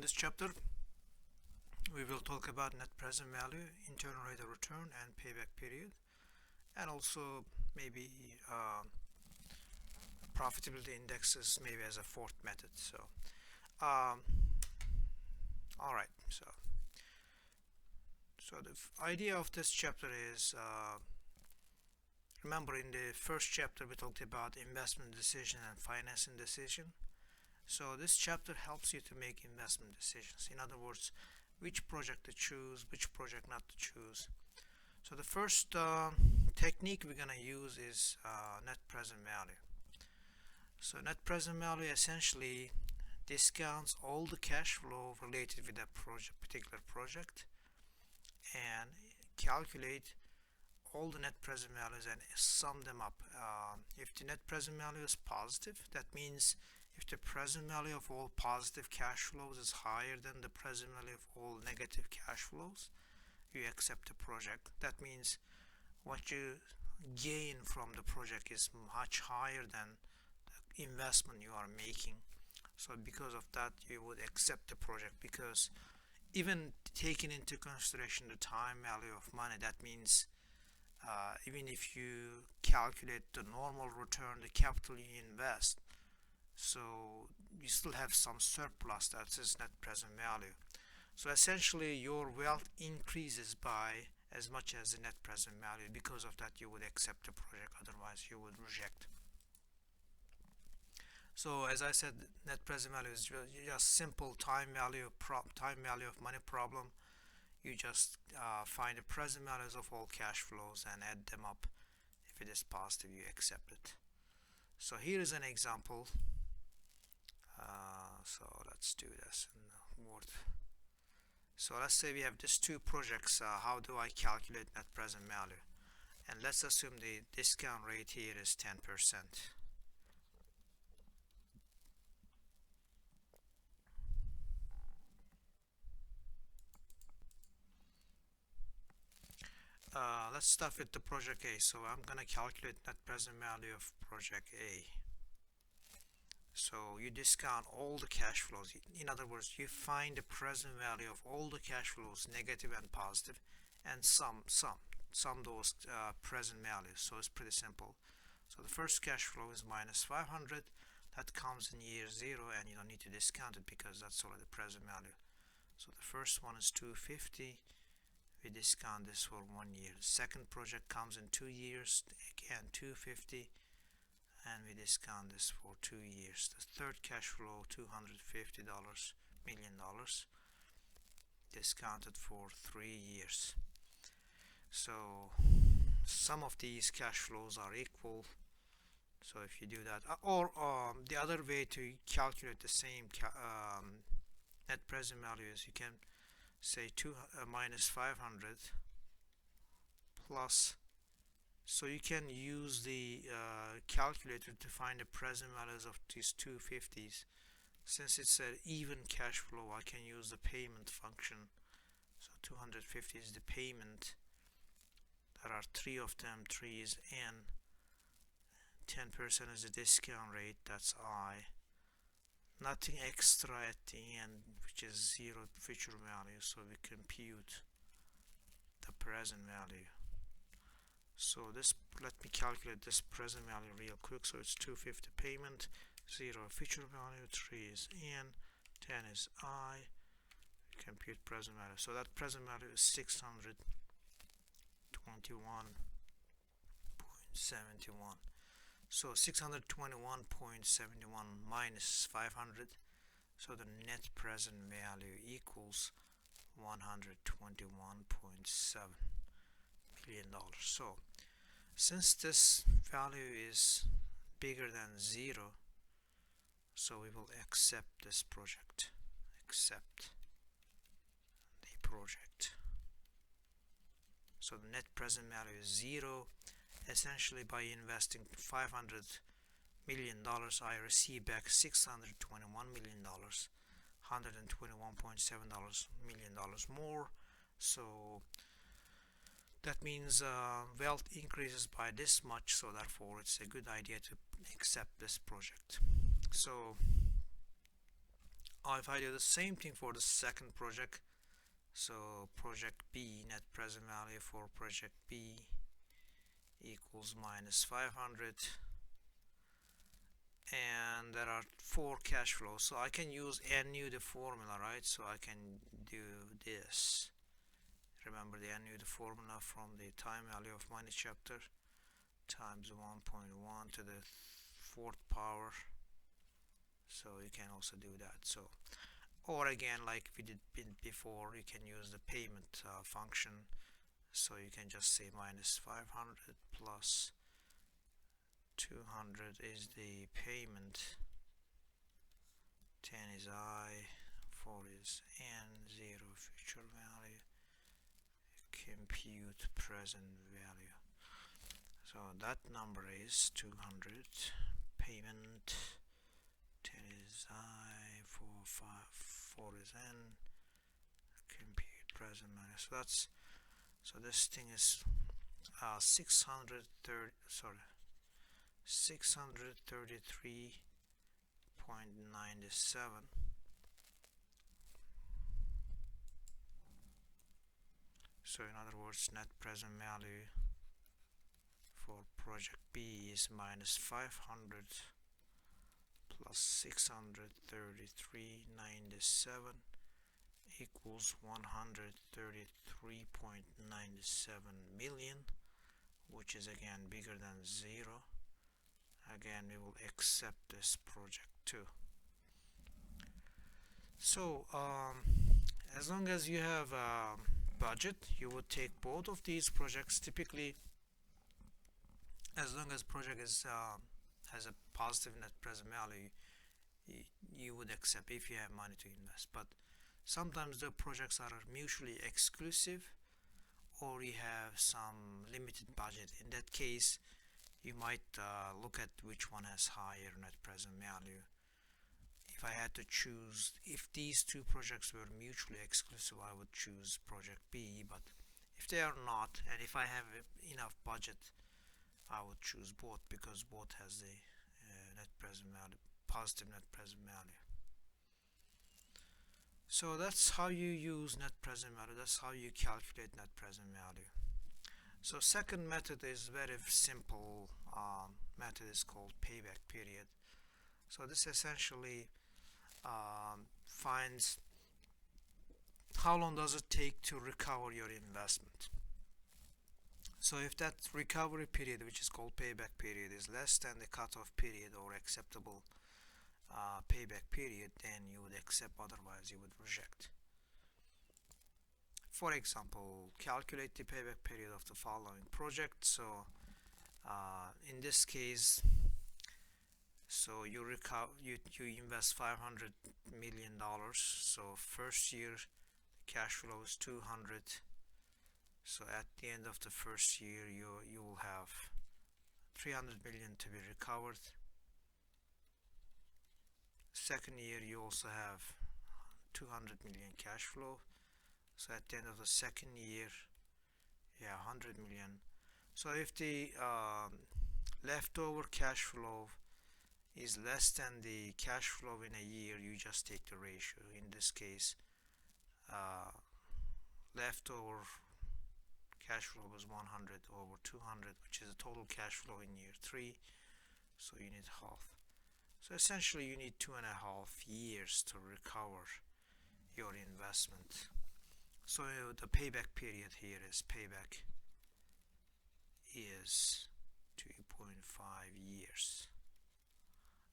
this chapter, we will talk about net present value, internal rate of return, and payback period, and also maybe profitability indexes, maybe as a fourth method. So, all right. So the idea of this chapter is, remember in the first chapter we talked about investment decision and financing decision. So this chapter helps you to make investment decisions. In other words, which project to choose, which project not to choose. So the first technique we're going to use is net present value. So net present value essentially discounts all the cash flow related with that particular project, and calculate all the net present values and sum them up. If the net present value is positive, that means if the present value of all positive cash flows is higher than the present value of all negative cash flows, you accept the project. That means what you gain from the project is much higher than the investment you are making. So because of that, you would accept the project, because even taking into consideration the time value of money, that means even if you calculate the normal return, the capital you invest, so you still have some surplus. That is net present value. So essentially your wealth increases by as much as the net present value. Because of that, you would accept the project, otherwise you would reject. So as I said, net present value is just simple time value of money problem. You just find the present values of all cash flows and add them up. If it is positive, you accept it. So here is an example. So let's do this in Word. So let's say we have these two projects. How do I calculate net present value? And let's assume the discount rate here is 10%. Let's start with the project A. So I'm gonna calculate net present value of project A. So you discount all the cash flows. In other words, you find the present value of all the cash flows, negative and positive, and sum those present values. So it's pretty simple. So the first cash flow is minus 500. That comes in year 0, and you don't need to discount it because that's already the present value. So the first one is 250. We discount this for 1 year. The second project comes in 2 years, again 250, and we discount this for 2 years. The third cash flow, $250 million, discounted for 3 years. So some of these cash flows are equal. So if you do that, or the other way to calculate the same net present value is you can say minus 500 plus. So you can use the calculator to find the present values of these 250s. Since it's an even cash flow, I can use the payment function. So 250 is the payment. There are 3 of them. 3 is N. 10% is the discount rate. That's I. Nothing extra at the end, which is 0 future value. So we compute the present value. So this, let me calculate this present value real quick. So it's 250 payment, 0 future value, 3 is N, 10 is I. Compute present value. So that present value is 621.71. So 621.71 minus 500. So the net present value equals $121.7 million. So since this value is bigger than 0, so we will accept this project. Accept the project. So the net present value is 0. Essentially, by investing $500 million, I receive back $621 million, $121.7 million more. So that means wealth increases by this much, so therefore it's a good idea to accept this project. So If I do the same thing for the second project, so project B, net present value for project B equals minus 500, and there are 4 cash flows, so I can use NU the formula, right? So I can do this. Remember the NU the formula from the time value of money chapter times 1.1 to the 4th power. So you can also do that. So, or again, like we did before, you can use the payment function. So you can just say minus 500 plus 200 is the payment, 10 is I, 4 is N, 0 future value, compute present value. So that number is 200, payment, 10 is I, 4 is N, compute present value. So that's, so this thing is 633.97. So in other words, net present value for project B is minus 500 plus 633.97 equals 133.97 million, which is again bigger than 0. Again, we will accept this project too. So as long as you have a budget, you would take both of these projects. Typically, as long as project is has a positive net present value, you would accept if you have money to invest. But sometimes the projects are mutually exclusive, or you have some limited budget. In that case, you might look at which one has higher net present value. If I had to choose, if these two projects were mutually exclusive, I would choose project B. But if they are not, and if I have enough budget, I would choose both, because both has the net present value, positive net present value. So that's how you use net present value. That's how you calculate net present value. So second method is very simple. Method is called payback period. So this essentially finds how long does it take to recover your investment. So if that recovery period, which is called payback period, is less than the cutoff period or acceptable payback period, then you would accept, otherwise you would reject. For example, calculate the payback period of the following project. So in this case, so you invest $500 million. So first year cash flow is 200. So at the end of the first year, you will have 300 million to be recovered. Second year, you also have 200 million cash flow. So at the end of the second year, yeah, 100 million. So if the leftover cash flow is less than the cash flow in a year, you just take the ratio. In this case, leftover cash flow was 100 over 200, which is the total cash flow in year 3. So you need half. So essentially you need 2.5 years to recover your investment. So the payback period here is 2.5 years.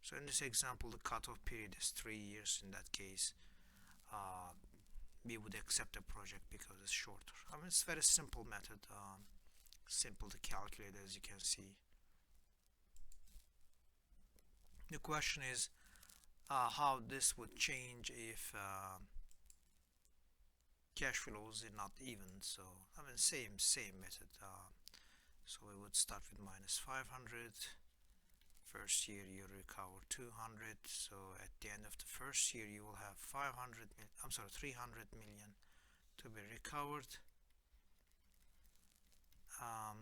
So in this example, the cutoff period is 3 years. In that case, we would accept the project because it's shorter. I mean, it's a very simple method, simple to calculate, as you can see. The question is how this would change if cash flows are not even. So I mean, same method. So we would start with minus 500. First year you recover 200. So at the end of the first year you will have 300 million to be recovered.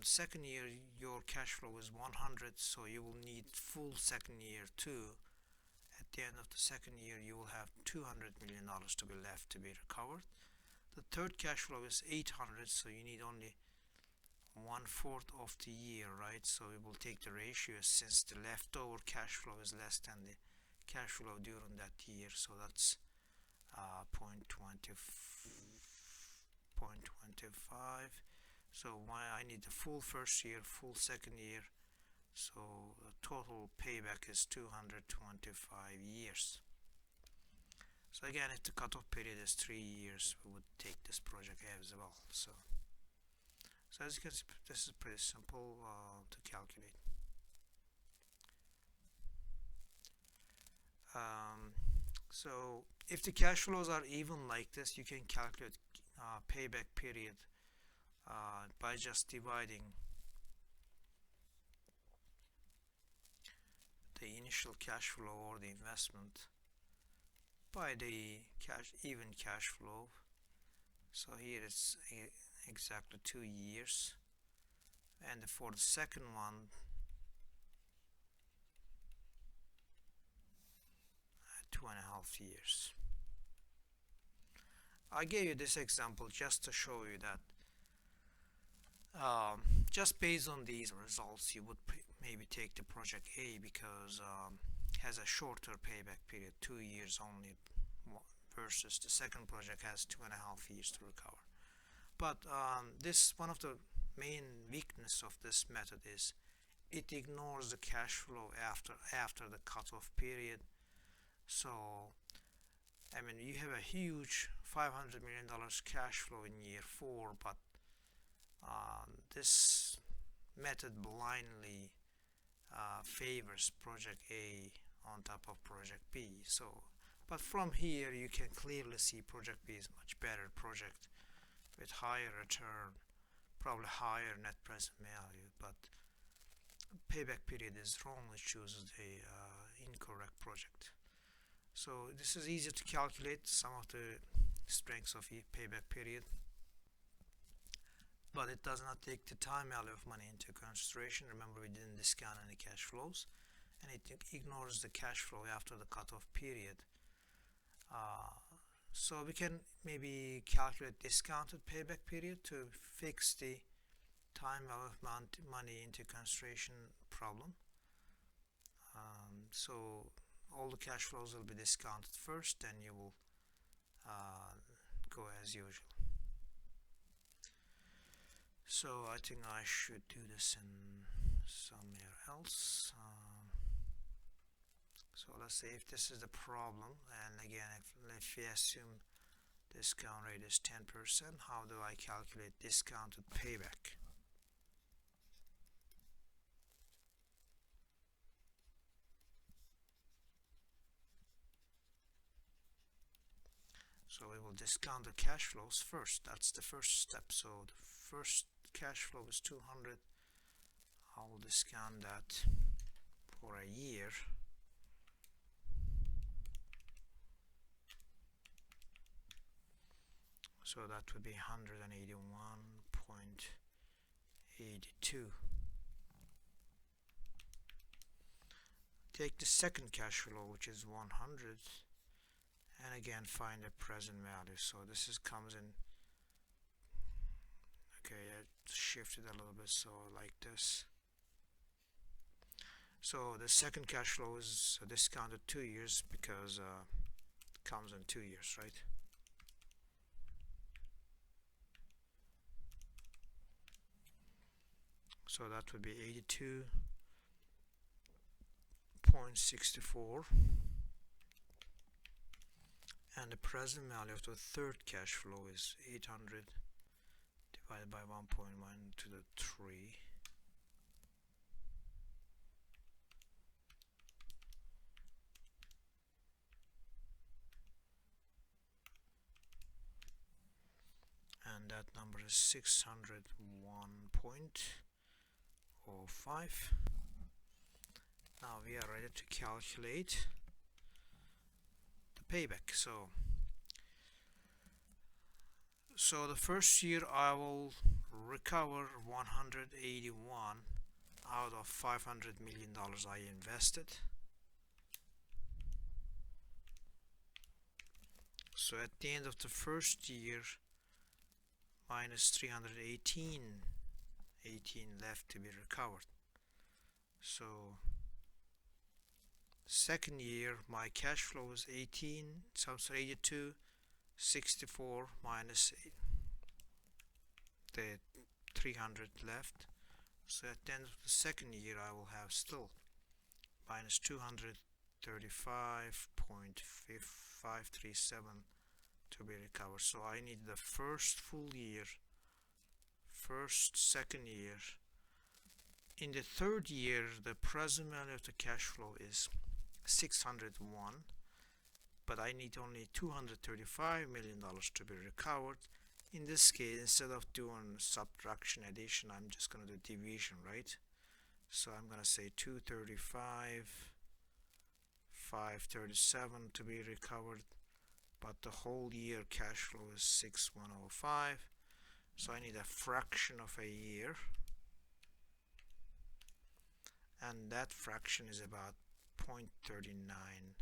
Second year your cash flow is 100, so you will need full second year too. At at the end of the second year you will have $200 million to be left to be recovered. The third cash flow is 800, so you need only 1/4 of the year, right? So we will take the ratio since the leftover cash flow is less than the cash flow during that year, so that's 0.25. So I need the full first year, full second year, so the total payback is 225 years. So again, if the cutoff period is 3 years, we would take this project as well. So as you can see, this is pretty simple to calculate. So if the cash flows are even like this, you can calculate payback period by just dividing the initial cash flow or the investment by the even cash flow. So here it's exactly 2 years, and for the second one 2.5 years. I gave you this example just to show you that just based on these results you would maybe take the project A because has a shorter payback period, 2 years only, versus the second project has 2.5 years to recover. But this one of the main weakness of this method is it ignores the cash flow after the cutoff period. So I mean, you have a huge $500 million cash flow in year 4, but this method blindly favors project A on top of project B. So, but from here you can clearly see project B is much better project with higher return, probably higher net present value, but payback period is wrongly chooses the incorrect project. So this is easy to calculate some of the strengths of payback period, but it does not take the time value of money into consideration. Remember, we didn't discount any cash flows, and it ignores the cash flow after the cutoff period. So we can maybe calculate discounted payback period to fix the time value of money into consideration problem. So all the cash flows will be discounted first, then you will go as usual. So I think I should do this in somewhere else. So let's say if this is the problem, and again if we assume discount rate is 10%, how do I calculate discounted payback? So we will discount the cash flows first. That's the first step. So the first cash flow is 200. I will discount that for a year. So that would be 181.82. Take the second cash flow, which is 100, and again find the present value. So this comes in, okay, I shifted a little bit, so like this. So the second cash flow is discounted 2 years because it comes in 2 years, right? So that would be 82.64, and the present value of the third cash flow is 800 divided by 1.1 to the 3. And that number is 601.05. Now we are ready to calculate the payback. So the first year I will recover 181 out of $500 million I invested. So at the end of the first year, minus 318, 18 left to be recovered. So second year, my cash flow is 18, so 82, 64 minus the 300 left. So at the end of the second year, I will have still minus 235.537 to be recovered. So I need the first full year, second year. In the third year, the present value of the cash flow is 601, but I need only $235 million to be recovered. In this case, instead of doing subtraction addition, I'm just going to do division, right? So I'm going to say 235, 537 to be recovered, but the whole year cash flow is 6105. So I need a fraction of a year, and that fraction is about 0.39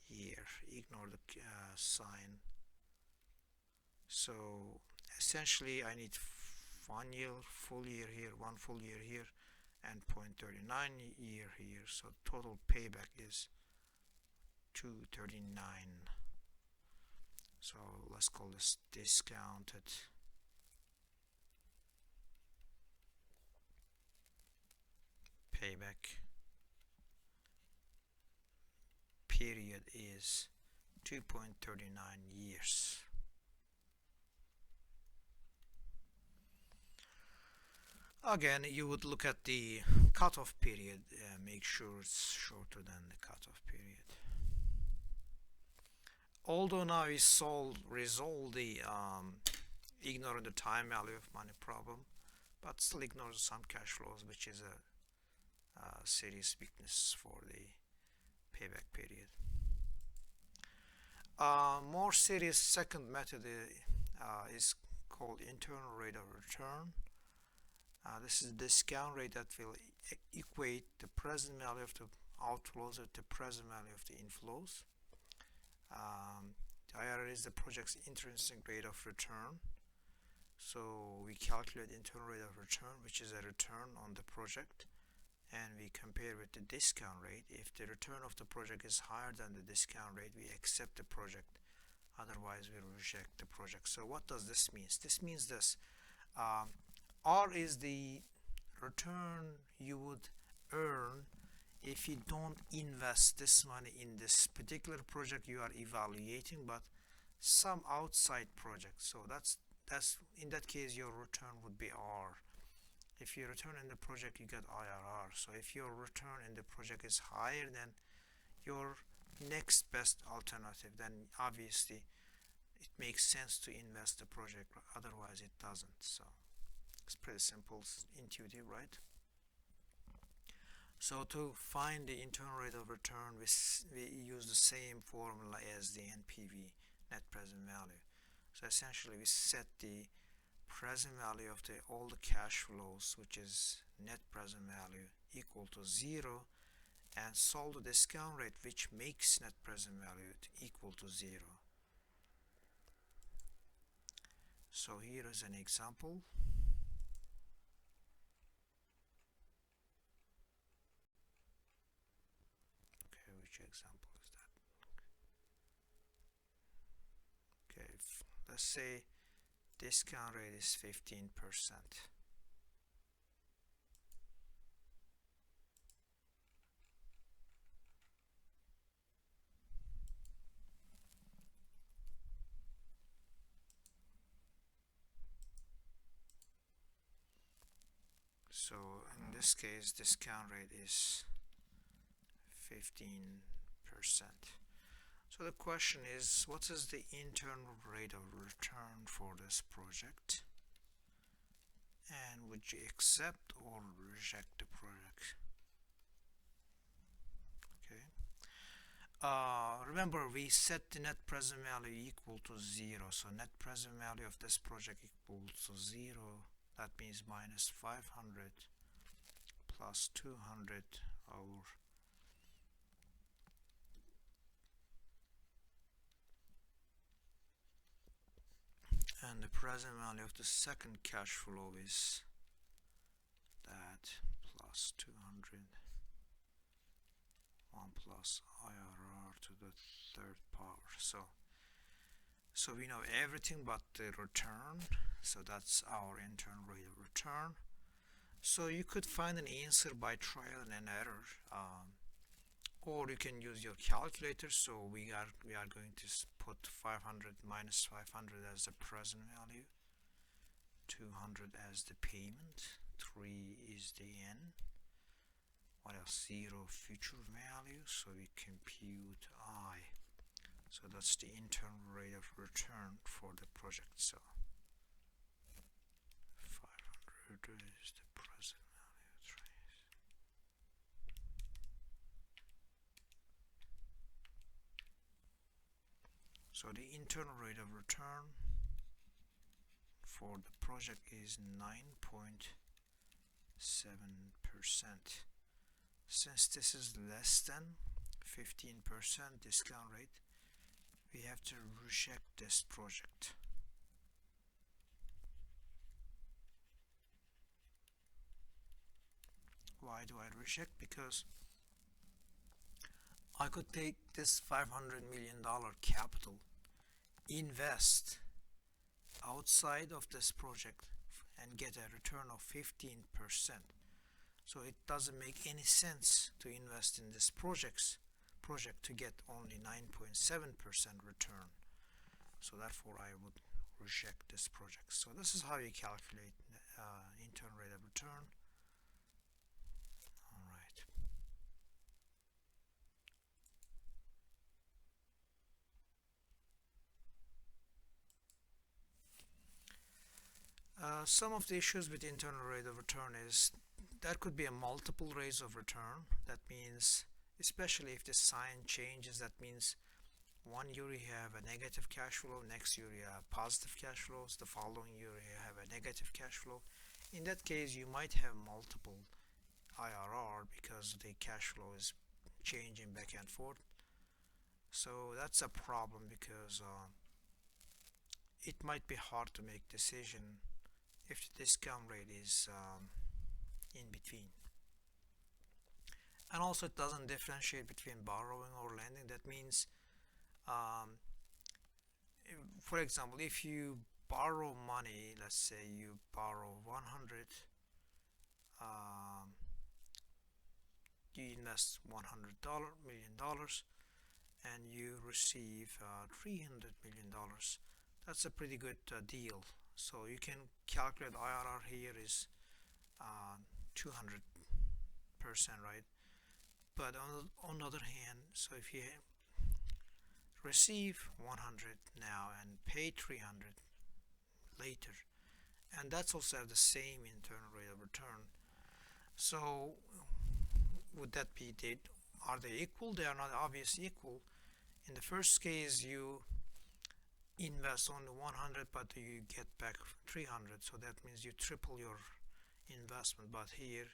year. Ignore the sign. So essentially I need 1 year, full year here, 1 full year here, and 0.39 year here. So total payback is 239. So let's call this discounted payback period is 2.39 years. Again, you would look at the cutoff period, make sure it's shorter than the cutoff period. Although now we resolve the ignoring the time value of money problem, but still ignores some cash flows, which is a serious weakness for the payback period. More serious second method is called internal rate of return. This is the discount rate that will equate the present value of the outflows with the present value of the inflows. The IRR is the project's intrinsic rate of return. So we calculate internal rate of return, which is a return on the project, and we compare with the discount rate. If the return of the project is higher than the discount rate, we accept the project. Otherwise, we reject the project. So what does this mean? This means this. R is the return you would earn if you don't invest this money in this particular project you are evaluating, but some outside project. So that's in that case your return would be R. If your return in the project, you get IRR. So if your return in the project is higher than your next best alternative, then obviously it makes sense to invest the project, otherwise it doesn't. So it's pretty simple, intuitive, right? So to find the internal rate of return, we use the same formula as the NPV, net present value. So essentially we set the present value of all the cash flows, which is net present value, equal to 0, and solve the discount rate, which makes net present value equal to 0. So here is an example. Okay, which example is that? Okay, let's say discount rate is 15%. So in this case, discount rate is 15%. So the question is, what is the internal rate of return for this project? And would you accept or reject the project? Okay. Remember, we set the net present value equal to 0. So net present value of this project equals to 0. That means minus 500 plus 200 over the present value of the second cash flow is that plus 200, 1 plus IRR to the third power. So we know everything but the return, so that's our internal rate of return. So you could find an answer by trial and error, or you can use your calculator. So we are going to put 500 minus 500 as the present value, 200 as the payment, 3 is the n, what else, 0 future value, so we compute I. So that's the internal rate of return for the project. So 500 is the present value. So the internal rate of return for the project is 9.7%. Since this is less than 15% discount rate, we have to reject this project. Why do I reject? Because I could take this $500 million capital, invest outside of this project and get a return of 15%. So it doesn't make any sense to invest in this project to get only 9.7% return. So therefore I would reject this project. So this is how you calculate internal rate of return. Alright. Some of the issues with internal rate of return is there could be a multiple rates of return. That means, especially if the sign changes, that means one year you have a negative cash flow, next year you have positive cash flows, the following year you have a negative cash flow. In that case you might have multiple IRR because the cash flow is changing back and forth. So that's a problem because it might be hard to make decision if the discount rate is in between. And also it doesn't differentiate between borrowing or lending. That means for example, if you borrow money, let's say you borrow 100, you invest $100 million and you receive $300 million. That's a pretty good deal. So you can calculate IRR here is 200%, right? But on the other hand, so if you receive 100 now and pay 300 later, and that's also the same internal rate of return, so would that be, are they equal? They are not obviously equal. In the first case you invest only 100 but you get back 300, so that means you triple your investment. But here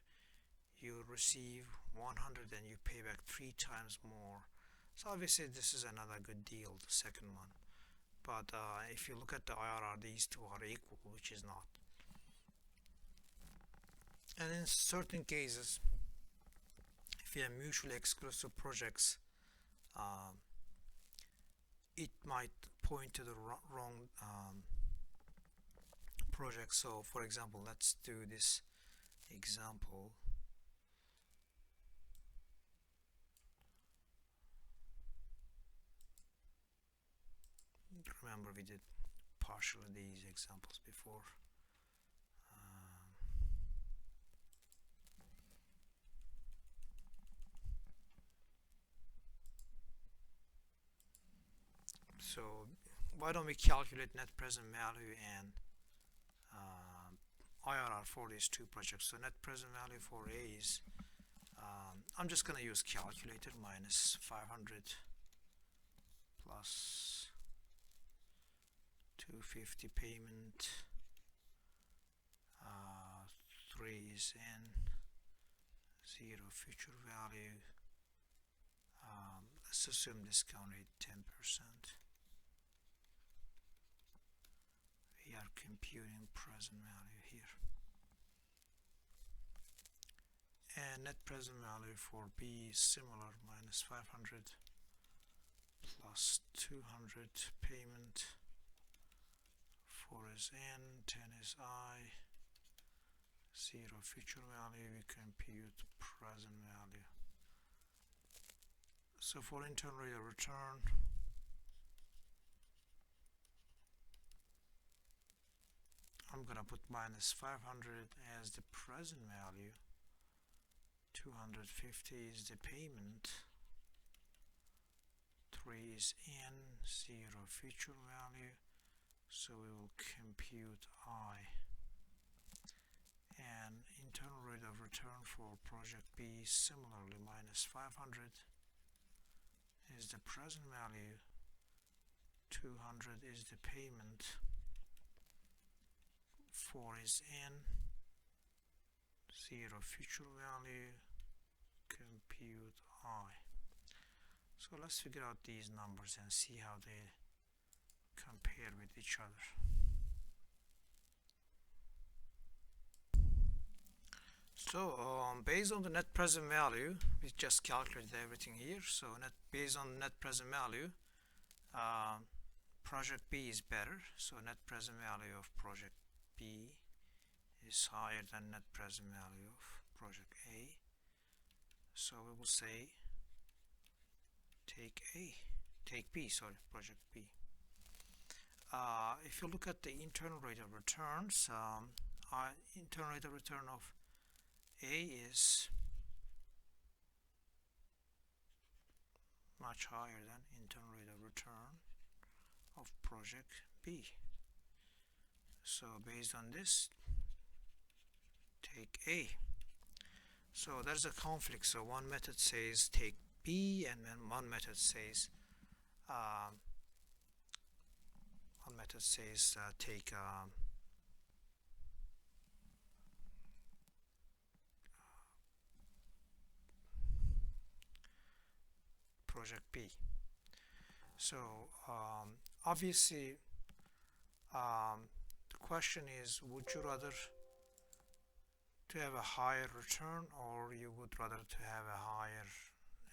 you receive 100 and you pay back 3 times more. So obviously this is another good deal, the second one. But if you look at the IRR, these two are equal, which is not. And in certain cases, if you have mutually exclusive projects, it might point to the wrong project. So for example, let's do this example. Remember we did partially these examples before. So why don't we calculate net present value and IRR for these two projects? So net present value for A is, I'm just going to use calculator, minus 500 plus 250 payment, 3 is N, 0 future value. Let's assume discount rate 10%. We are computing present value here. And net present value for B is similar, minus 500 plus 200 payment. 4 is N, 10 is I, 0 future value, we compute present value. So for internal rate of return, I'm gonna put minus 500 as the present value, 250 is the payment, 3 is N, 0 future value, so we will compute I. And internal rate of return for project B, similarly, minus 500 is the present value, 200 is the payment, 4 is N, 0 future value, compute I. So let's figure out these numbers and see how they compare with each other. So based on the net present value, we just calculated everything here. So based on net present value, project B is better. So net present value of project B is higher than net present value of project A. So we will say take B, project B. If you look at the internal rate of returns, internal rate of return of A is much higher than internal rate of return of project B. So based on this, take A. So there's a conflict. So one method says take B, and then one method says take project B. So obviously the question is, would you rather to have a higher return, or you would rather to have a higher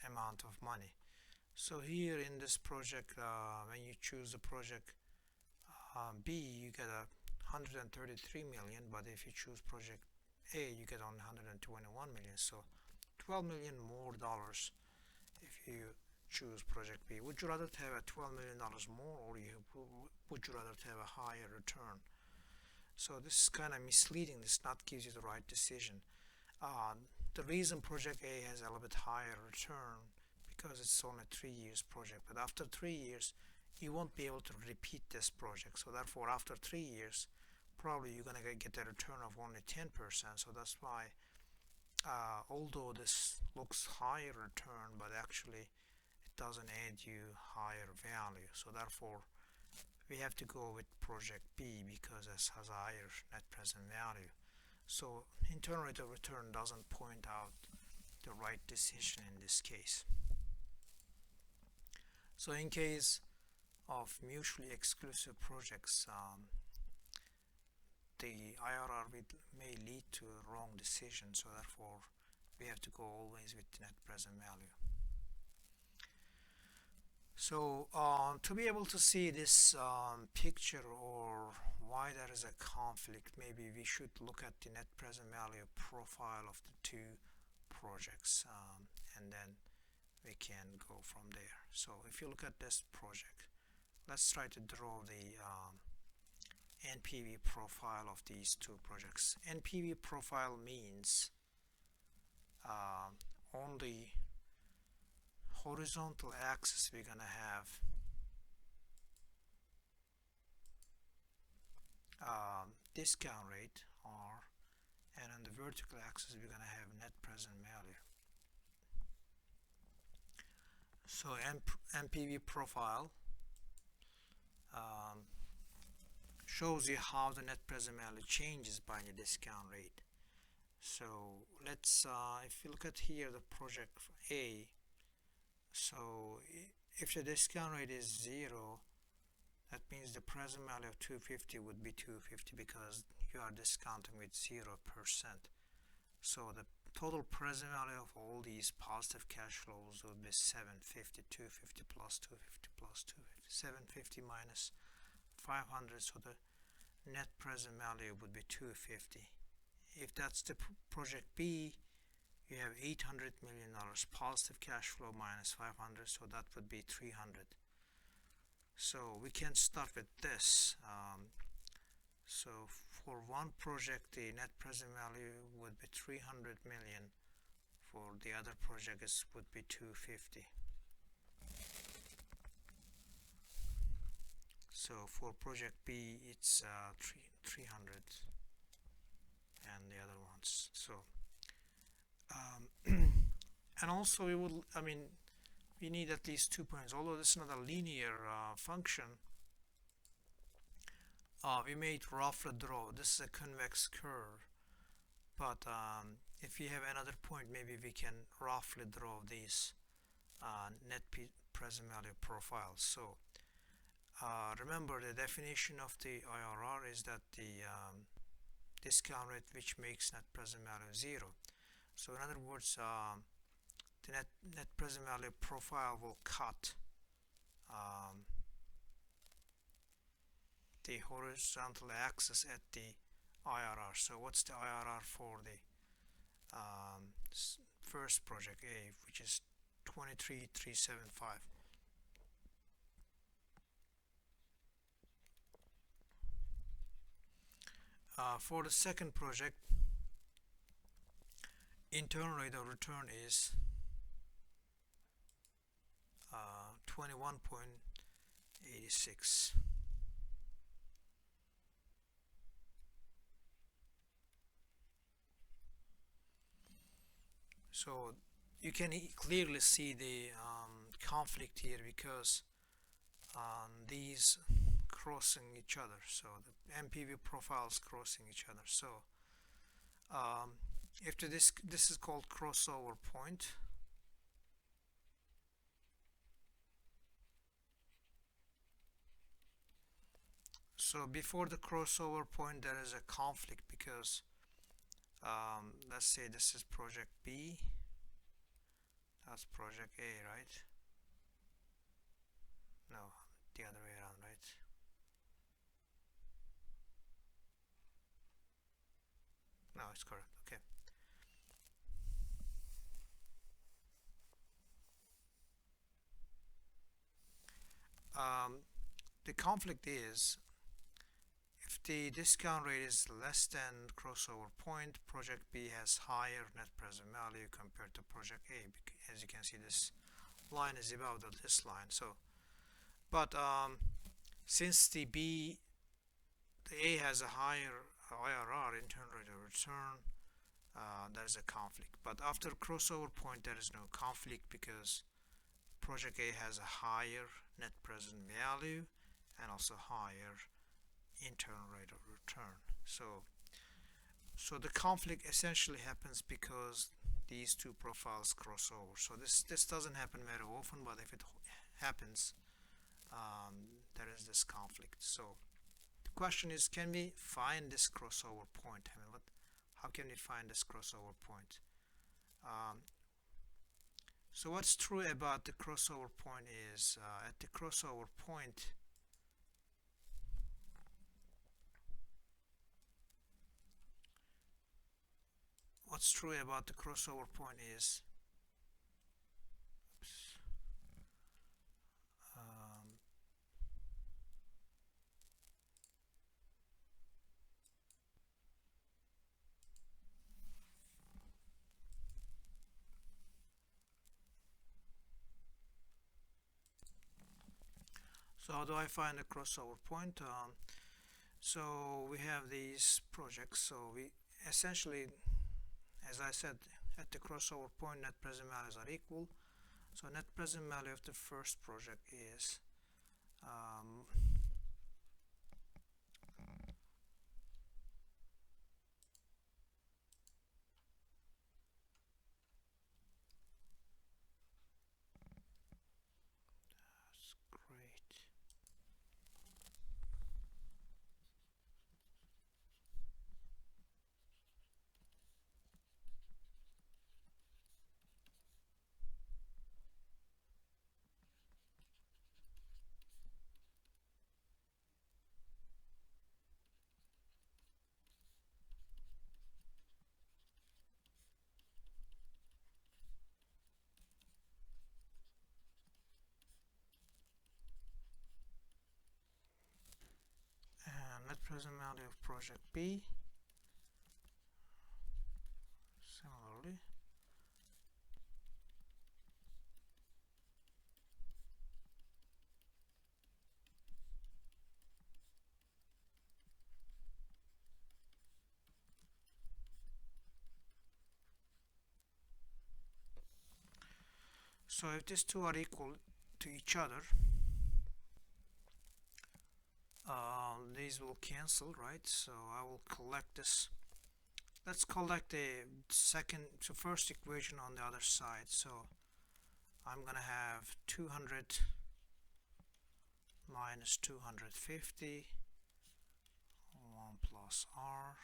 amount of money? So here in this project, when you choose the project B, you get 133 million, but if you choose project A, you get only 121 million. So 12 million more dollars if you choose project B. Would you rather to have a $12 million more, or would you rather to have a higher return? So this is kind of misleading. This not gives you the right decision. The reason project A has a little bit higher return because it's only 3 years project, but after 3 years you won't be able to repeat this project. So therefore after 3 years probably you're gonna get a return of only 10%. So that's why although this looks higher return, but actually it doesn't add you higher value. So therefore we have to go with project B because it has higher net present value. So internal rate of return doesn't point out the right decision in this case. So in case of mutually exclusive projects, the IRR may lead to a wrong decision. So therefore we have to go always with net present value. So to be able to see this picture, or why there is a conflict, maybe we should look at the net present value profile of the two projects, and then we can go from there. So if you look at this project, let's try to draw the NPV profile of these two projects. NPV profile means on the horizontal axis we're gonna have discount rate R, and on the vertical axis we're gonna have net present value. So NPV profile shows you how the net present value changes by the discount rate. So let's if you look at here the project A, so if the discount rate is 0, That means the present value of 250 would be 250 because you are discounting with 0%. So the total present value of all these positive cash flows would be 750, 250 plus 250 plus 250, 750 minus 500, so the net present value would be 250. If that's the project B, you have $800 million positive cash flow minus 500, so that would be 300. So we can start with this. So for one project, the net present value would be 300 million. For the other project, it would be 250. So for project B, it's 300, and the other ones. So and also we need at least 2 points. Although this is not a linear function, we made roughly draw. This is a convex curve, but if we have another point, maybe we can roughly draw these net present value profiles. So remember, the definition of the IRR is that the discount rate which makes net present value 0. So in other words, the net present value profile will cut the horizontal axis at the IRR. So what's the IRR for the first project A, which is 23,375? For the second project, internal rate of return is 21.86. So you can clearly see the conflict here because these crossing each other. So the NPV profiles crossing each other. So after this is called crossover point. So before the crossover point, there is a conflict because let's say this is project B, that's project A, right? No, the other way around, right? No, it's correct. Okay. The conflict is if the discount rate is less than crossover point, project B has higher net present value compared to project A. As you can see, this line is above this line. So, but since the A has a higher IRR, internal rate of return, there is a conflict. But after crossover point, there is no conflict because project A has a higher net present value and also higher internal rate of return. So the conflict essentially happens because these two profiles cross over. So this doesn't happen very often, but if it happens, there is this conflict. So the question is, can we find this crossover point? How can we find this crossover point? So what's true about the crossover point is at the crossover point, what's true about the crossover point is so how do I find a crossover point? So we have these projects. So we essentially, as I said, at the crossover point, net present values are equal. So net present value of the first project is that's great. net present value of project B. Similarly, so if these two are equal to each other, these will cancel, right? So I will collect this. Let's collect the first equation on the other side. So I'm gonna have 200 minus 250, 1 plus r,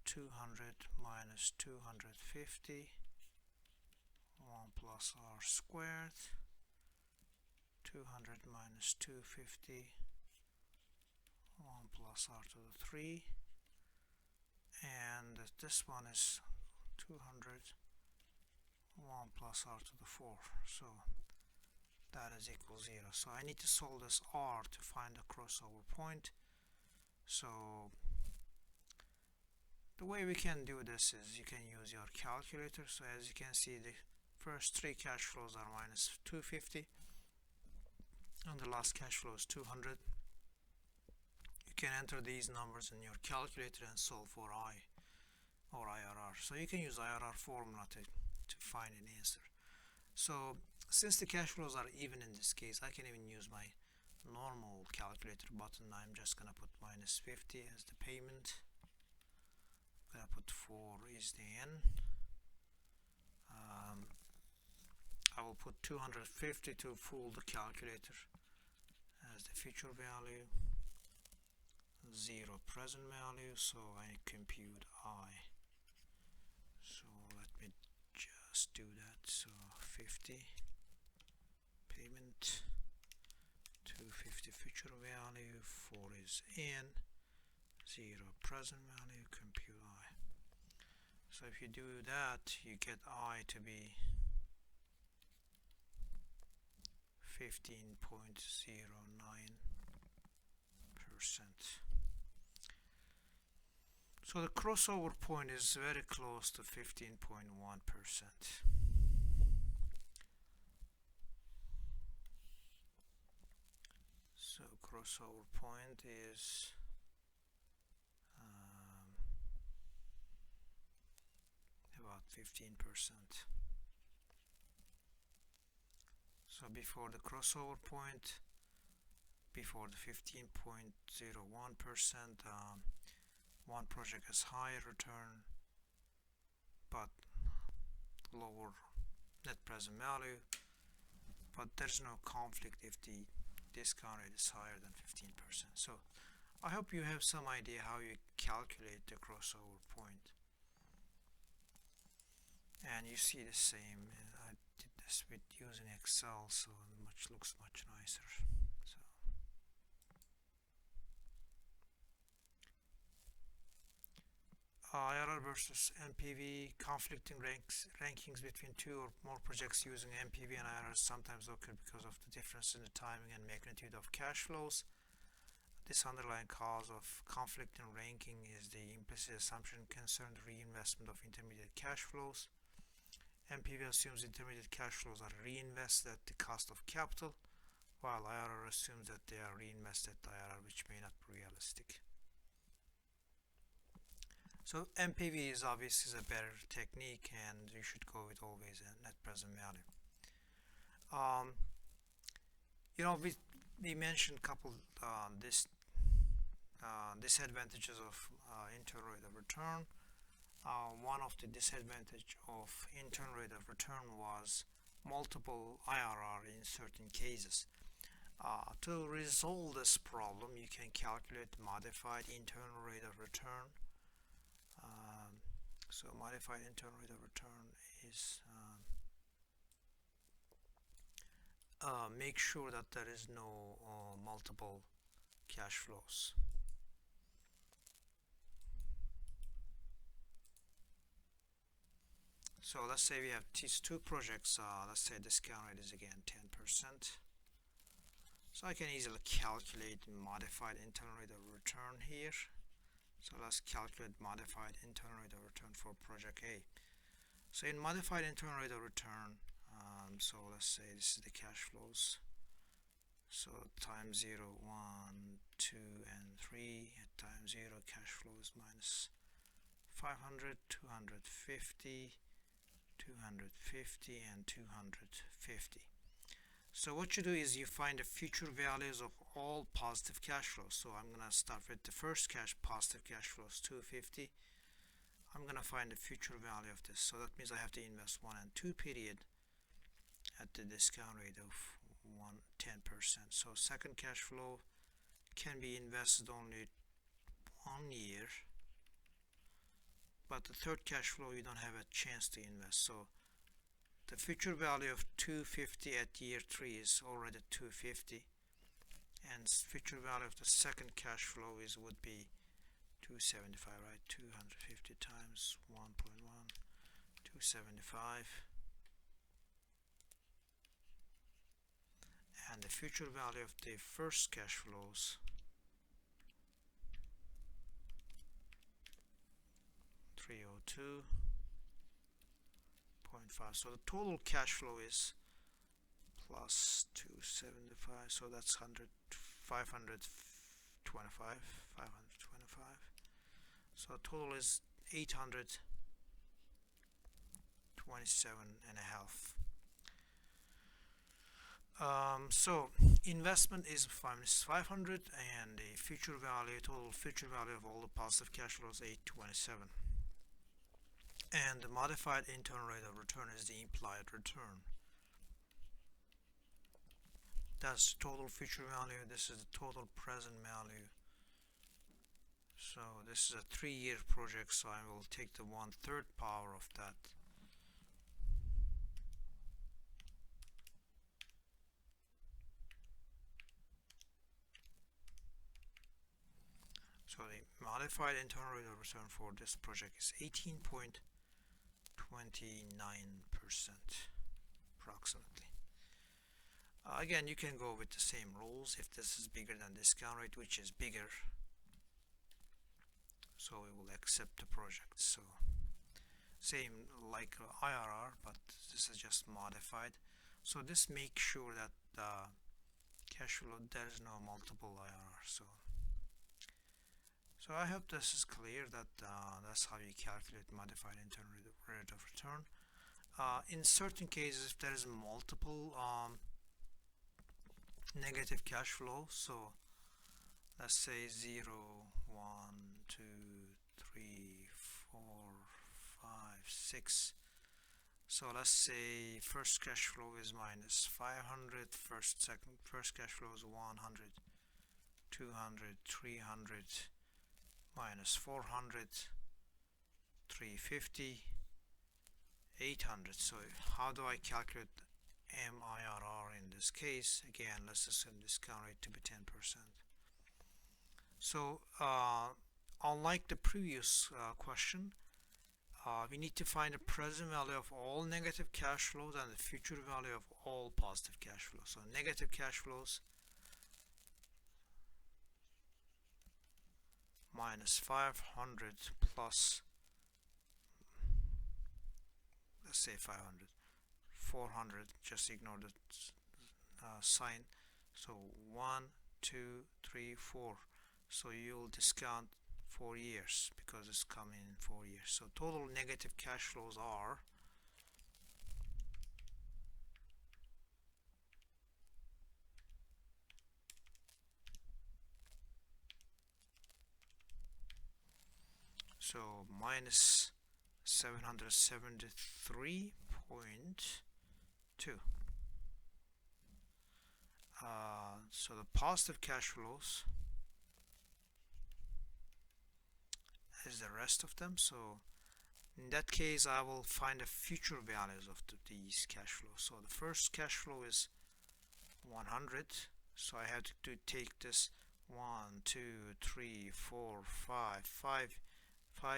200 minus 250, 1 plus r squared, 200 minus 250, 1 plus r to the 3, and this one is 200, 1 plus r to the 4, so that is equal 0. So I need to solve this r to find the crossover point. So the way we can do this is you can use your calculator. So as you can see, the first three cash flows are minus 250 and the last cash flow is 200. You can enter these numbers in your calculator and solve for I or IRR. So you can use IRR formula to find an answer. So since the cash flows are even in this case, I can even use my normal calculator button. I'm just gonna put minus 50 as the payment. I'm gonna put 4 is the n. I will put 250 to fool the calculator as the future value, 0 present value, so I compute I. So let me just do that. So 50 payment, 250 future value, 4 is in, 0 present value, compute I. So if you do that, you get I to be 15.09%. So the crossover point is very close to 15.1%. So crossover point is about 15%. So before the crossover point, before the 15.01%, one project has higher return but lower net present value, but there's no conflict if the discount rate is higher than 15%. So I hope you have some idea how you calculate the crossover point, and you see the same. I did this with using Excel, so it looks much nicer. So IRR versus NPV, conflicting rankings between two or more projects using NPV and IRR sometimes occur because of the difference in the timing and magnitude of cash flows. This underlying cause of conflict in ranking is the implicit assumption concerning the reinvestment of intermediate cash flows. NPV assumes intermediate cash flows are reinvested at the cost of capital, while IRR assumes that they are reinvested at IRR, which may not be realistic. So NPV is obviously a better technique, and you should go with always a net present value. We mentioned a couple disadvantages of internal rate of return. One of the disadvantage of internal rate of return was multiple IRR in certain cases. To resolve this problem, you can calculate modified internal rate of return. So modified internal rate of return is make sure that there is no multiple cash flows. So let's say we have these two projects. Let's say discount rate is again 10%. So I can easily calculate modified internal rate of return here. So let's calculate modified internal rate of return for project A. So in modified internal rate of return, so let's say this is the cash flows. So time 0, 1, 2, and 3 at time 0, cash flow is minus 500, 250, 250, and 250. So what you do is you find the future values of all positive cash flows. So I'm gonna start with the first positive cash flows, 250. I'm gonna find the future value of this. So that means I have to invest 1 and 2 period at the discount rate of 10%. So second cash flow can be invested only 1 year, but the third cash flow you don't have a chance to invest. So the future value of 250 at year 3 is already 250, and future value of the second cash flow would be 275, right? 250 times 1.1, 275. And the future value of the first cash flows, 302.5. So the total cash flow is plus 275. So that's 525. So total is 827 and a half. So investment is 500, and the future value, total future value of all the positive cash flows, 827. And the modified internal rate of return is the implied return. That's total future value. This is the total present value. So this is a 3-year project, so I will take the 1/3 power of that. So the modified internal rate of return for this project is 18.29% approximately. Again, you can go with the same rules. If this is bigger than discount rate, which is bigger, so we will accept the project. So same like IRR, but this is just modified. So this makes sure that cash flow, there is no multiple IRR. So I hope this is clear, that that's how you calculate modified internal rate of return. In certain cases, if there is multiple negative cash flow, so let's say 0, 1, 2, 3, 4, 5, 6. So let's say first cash flow is minus 500, first cash flow is 100, 200, 300, minus 400, 350, 800. So how do I calculate MIRR in this case? Again, let's assume discount rate to be 10%. So unlike the previous question, we need to find the present value of all negative cash flows and the future value of all positive cash flows. So negative cash flows minus 500 plus, let's say 500, 400, just ignore the sign. So 1, 2, 3, 4. So you'll discount 4 years because it's coming in 4 years. So total negative cash flows are minus 773.2. So the positive cash flows is the rest of them. So in that case, I will find the future values of these cash flows. So the first cash flow is 100. So I have to take this 1, 2, 3, 4, 5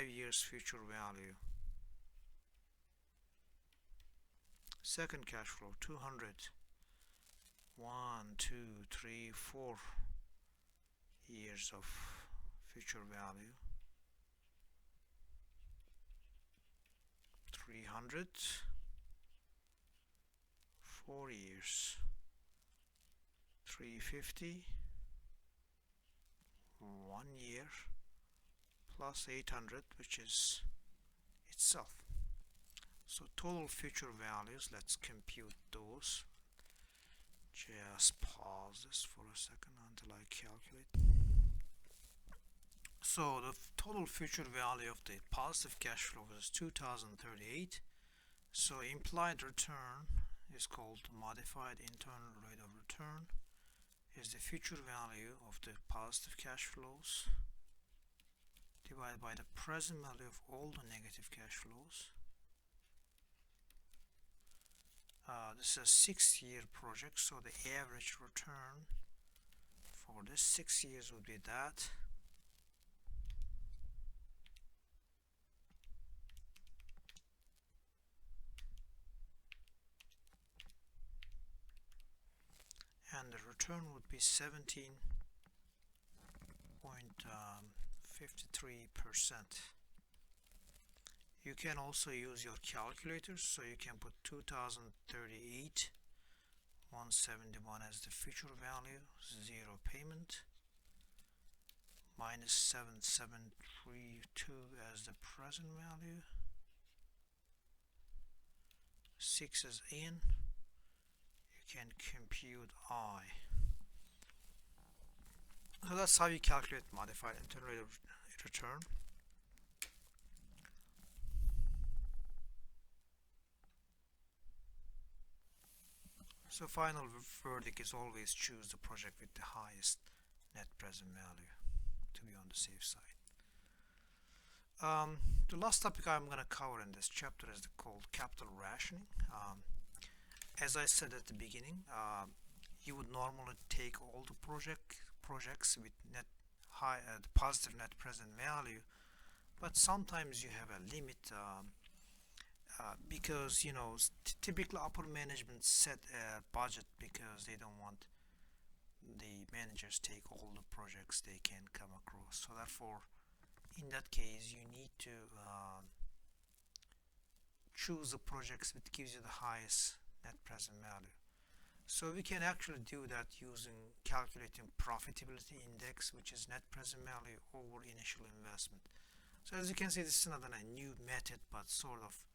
years future value. Second cash flow 200. 1, 2, 3, 4 years of future value. 300, 4 years. 350, 1 year, plus 800, which is itself. So total future values, let's compute those. Just pause this for a second until I calculate. So the total future value of the positive cash flow is 2038. So implied return is called modified internal rate of return, is the future value of the positive cash flows divided by the present value of all the negative cash flows. This is a 6-year project, so the average return for this 6 years would be that. And the return would be 17.53%. You can also use your calculators, so you can put 2038 171 as the future value, 0 payment, minus 7732 as the present value, 6 is in. You can compute I. So that's how you calculate modified internal rate of return. So final verdict is always choose the project with the highest net present value to be on the safe side. The last topic I'm going to cover in this chapter is called capital rationing. As I said at the beginning, you would normally take all the projects with the positive net present value, but sometimes you have a limit. Because typically upper management set a budget because they don't want the managers take all the projects they can come across. So therefore, in that case, you need to choose the projects that gives you the highest net present value. So we can actually do that using calculating profitability index, which is net present value over initial investment. So as you can see, this is not a new method, but sort of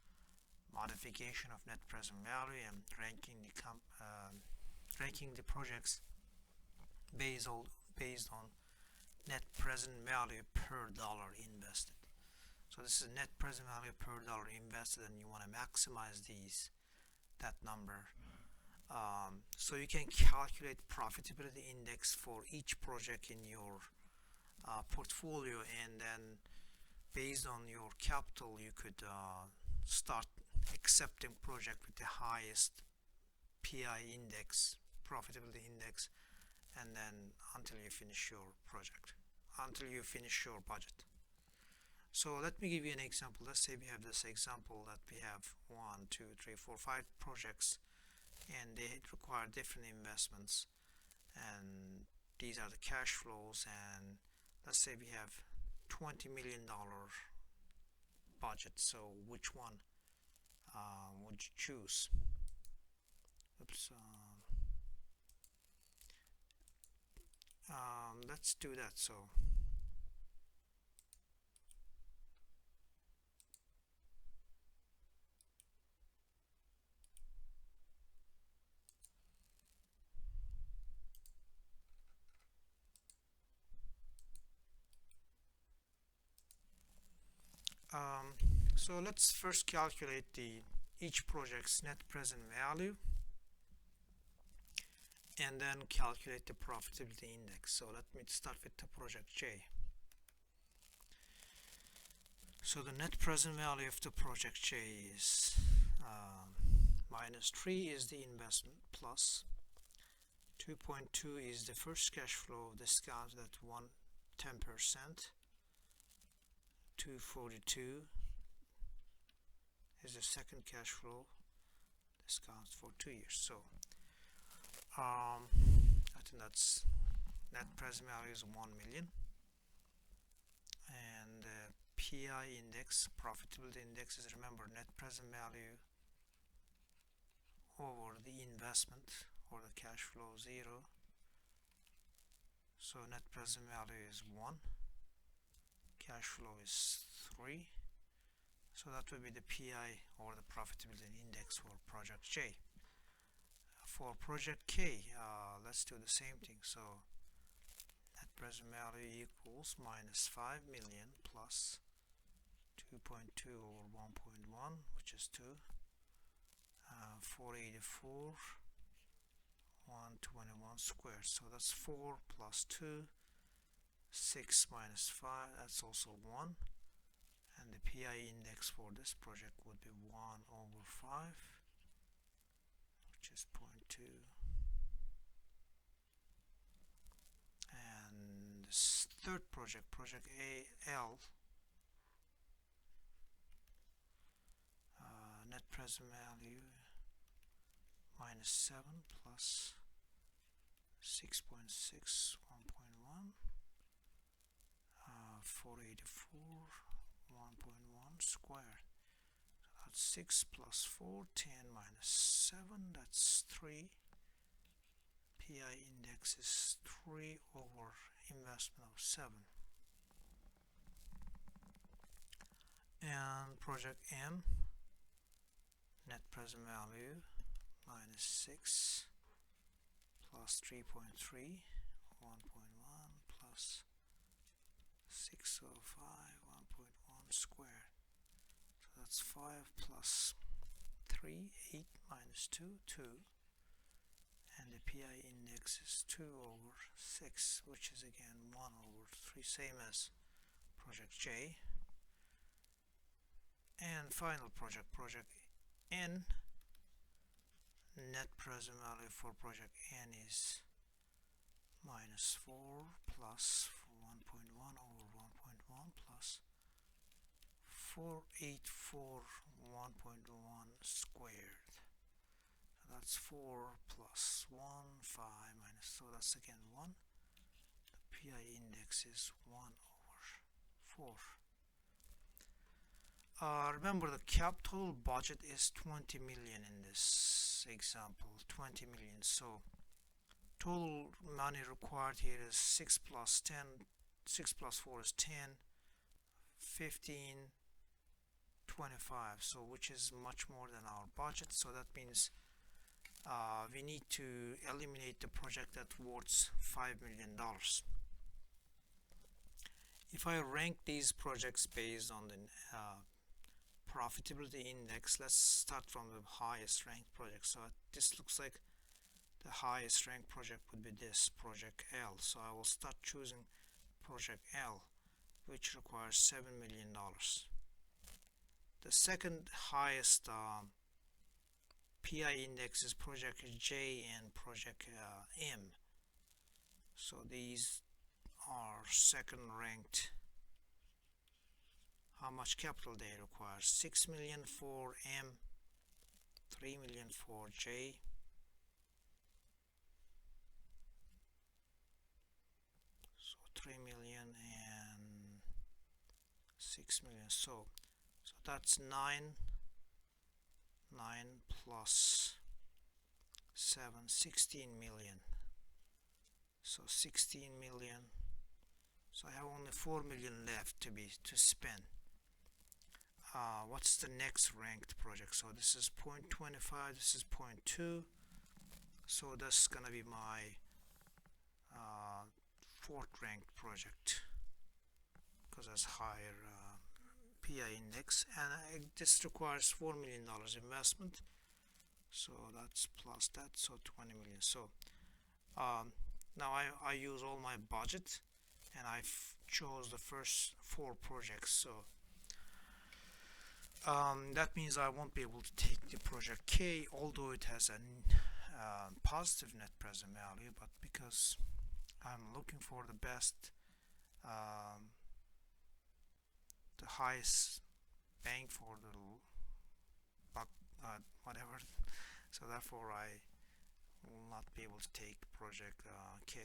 modification of net present value and ranking the projects based on net present value per dollar invested. So this is net present value per dollar invested, and you want to maximize that number. So you can calculate profitability index for each project in your portfolio, and then based on your capital you could start accepting project with the highest PI index, profitability index, and then until you finish your budget. So let me give you an example. Let's say we have this example that we have 1, 2, 3, 4, 5 projects, and they require different investments, and these are the cash flows, and let's say we have $20 million budget. So which one would you choose? Let's do that. So let's first calculate each project's net present value, and then calculate the profitability index. So let me start with the project J. So the net present value of the project J is minus 3 is the investment, plus 2.2 is the first cash flow discounted at 10%, 242 is the second cash flow discounted for 2 years. So I think that's net present value is 1 million, and PI index, profitability index, is, remember, net present value over the investment or the cash flow 0. So net present value is 1, cash flow is 3. So that will be the PI or the profitability index for project J. For project K, let's do the same thing. So net present value equals minus 5 million plus 2.2 over 1.1, which is 2, 484, 121 squared. So that's 4 plus 2, 6 minus 5, that's also 1. And the PI index for this project would be 1 over 5, which is 0.2. And this third project, project AL, net present value minus 7 plus 6.6, 1.1, 484, 1.1 squared. So that's 6 plus 4, 10 minus 7, that's 3. PI index is 3 over investment of 7. And project M, net present value minus 6 plus 3.3, 1.1 plus 605, 1.1 squared. So that's 5 plus 3, 8 minus 2, 2. And the PI index is 2 over 6, which is again 1 over 3, same as project J. And final project, project N, net present value for project N is minus 4 plus 1.1 over 1.1 plus 484, 1.1 squared. So that's 4 plus 1, 5 minus, so that's again 1. The PI index is 1 over 4. Remember, the capital budget is 20 million in this example, 20 million. So total money required here is 6 plus 10, 6 plus 4 is 10, 15, 25, so which is much more than our budget. So that means we need to eliminate the project that worth $5 million. If I rank these projects based on the profitability index, let's start from the highest ranked project. So this looks like the highest ranked project would be this project L. So I will start choosing project L, which requires $7 million. The second highest PI index is project J and project M. So these are second ranked. How much capital they require? 6 million for M, 3 million for J. So 3 million and 6 million. So that's 9 plus 7, 16 million. So 16 million. So I have only 4 million left to spend. What's the next ranked project? So this is 0.25, this is 0.2. So that's gonna be my fourth ranked project because that's higher PI index, and this requires $4 million investment. So that's plus that, so 20 million. So now I use all my budget and I chose the first 4 projects. So that means I won't be able to take the project K, although it has a positive net present value, but because I'm looking for the best, the highest bang for the buck, whatever. So therefore I will not be able to take project K.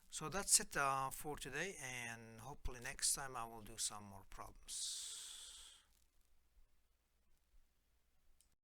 So that's it for today, and hopefully next time I will do some more problems.